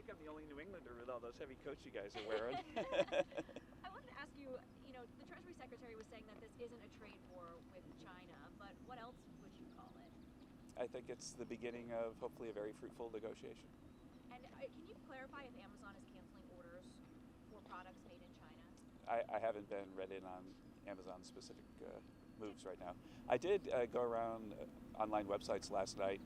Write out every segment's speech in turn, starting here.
I'm the only New Englander with all those heavy coats you guys are wearing. I wanted to ask you, the Treasury Secretary was saying that this isn't a trade war with China, but what else would you call it? I think it's the beginning of hopefully a very fruitful negotiation. And can you clarify if Amazon is canceling orders for products made in China? I haven't been read in on Amazon specific moves right now. I did go around online websites last night.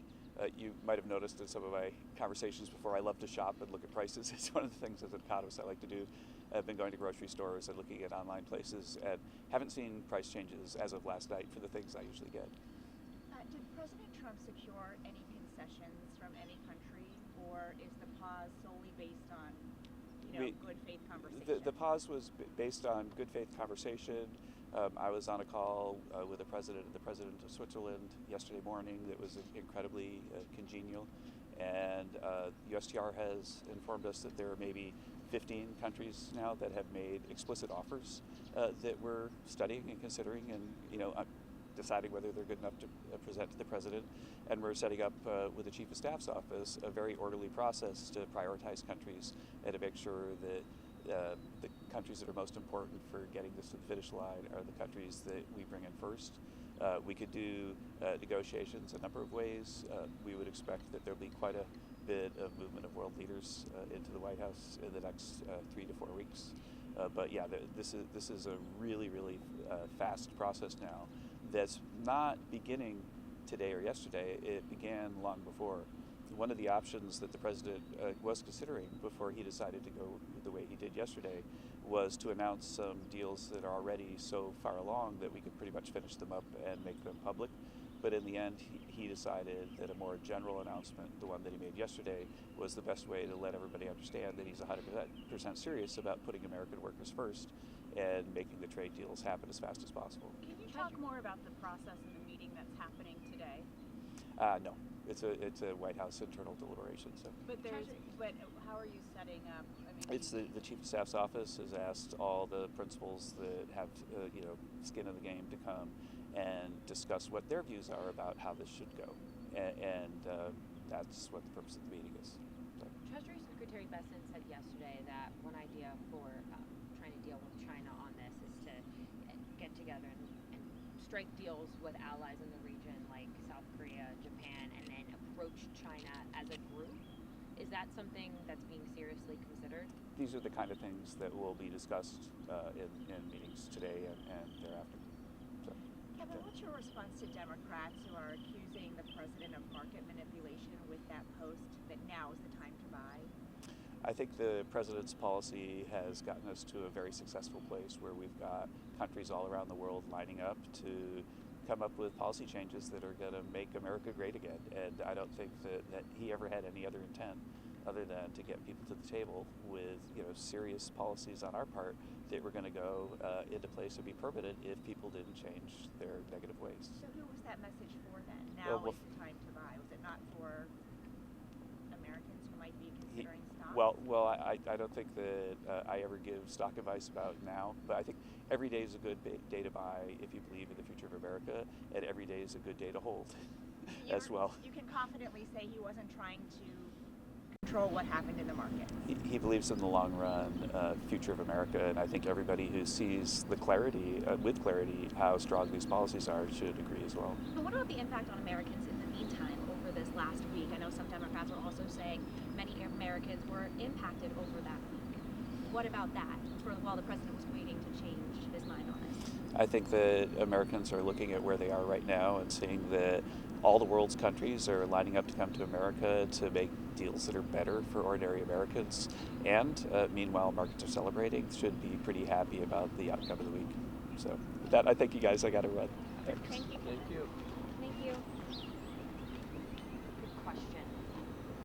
You might have noticed in some of my conversations before, I love to shop and look at prices. It's one of the things as an economist I like to do. I've been going to grocery stores and looking at online places and haven't seen price changes as of last night for the things I usually get. Did President Trump secure any concessions from any country, or is the pause solely based on, good faith conversation? The pause was based on good faith conversation. I was on a call with the president of Switzerland yesterday morning that was incredibly congenial, and USTR has informed us that there are maybe 15 countries now that have made explicit offers that we're studying and considering, and deciding whether they're good enough to present to the president. And we're setting up with the Chief of Staff's office a very orderly process to prioritize countries and to make sure that the countries that are most important for getting this to the finish line are the countries that we bring in first. We could do negotiations a number of ways. We would expect that there'll be quite a bit of movement of world leaders into the White House in the next 3 to 4 weeks. But yeah, this is a really, really fast process now that's not beginning today or yesterday. It began long before. One of the options that the president was considering before he decided to go the way he did yesterday was to announce some deals that are already so far along that we could pretty much finish them up and make them public. But in the end, he decided that a more general announcement, the one that he made yesterday, was the best way to let everybody understand that he's 100% serious about putting American workers first and making the trade deals happen as fast as possible. Can you talk more about the process in the meeting that's happening today? No, it's a White House internal deliberation. So. But how are you setting up? It's the Chief of Staff's office has asked all the principals that have skin in the game to come and discuss what their views are about how this should go, and that's what the purpose of the meeting is. So. Treasury Secretary Besson said yesterday that one idea for trying to deal with China on this is to get together and strike deals with allies in the region like South Korea, Japan, and then approach China as a group. Is that something that's being seriously considered? These are the kind of things that will be discussed in meetings today and thereafter. So, Kevin, what's your response to Democrats who are accusing the president of market manipulation with that post that now is the time to buy? I think the president's policy has gotten us to a very successful place where we've got countries all around the world lining up to come up with policy changes that are going to make America great again. And I don't think that he ever had any other intent other than to get people to the table with serious policies on our part that were going to go into place and be permanent if people didn't change their negative ways. So who was that message for then? Now is the time to buy. Was it not for Americans who might be considering stock? Well, I don't think that I ever give stock advice about now, but I think every day is a good day to buy if you believe in the future of America, and every day is a good day to hold as well. You can confidently say he wasn't trying to control what happened in the market. He believes in the long run future of America, and I think everybody who sees the clarity, with clarity, how strong these policies are should agree as well. But what about the impact on Americans in the meantime over this last week? I know some Democrats are also saying many Americans were impacted over that week. What about that, while the president was waiting to change his mind on this? I think that Americans are looking at where they are right now and seeing that all the world's countries are lining up to come to America to make deals that are better for ordinary Americans. And meanwhile, markets are celebrating, should be pretty happy about the outcome of the week. So with that, I thank you guys. I got to run. Thank you. Thank you.